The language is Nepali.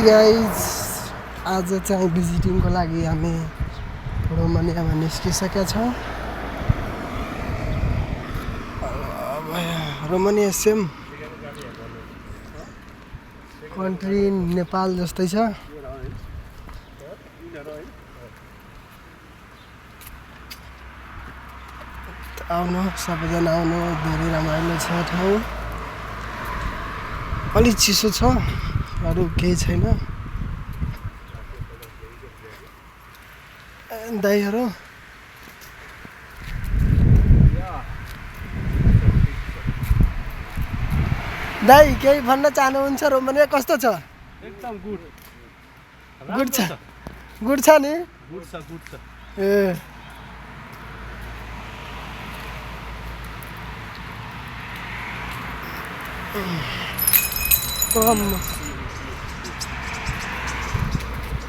गाइज आज चाहिँ भिजिटिङको लागि हामी रोमानियामा निस्किसकेका छौँ। रोमानिया सेम कन्ट्री नेपाल जस्तै छ। आउनु सबैजना आउनु, धेरै रमाइलो छ ठाउँ। अलिक चिसो छ, अरू केही छैन। दाइहरू दाइ केही भन्न चाहनुहुन्छ? रोमानिया कस्तो छ? एकदम गुड गुड छ नि? गुड छ ए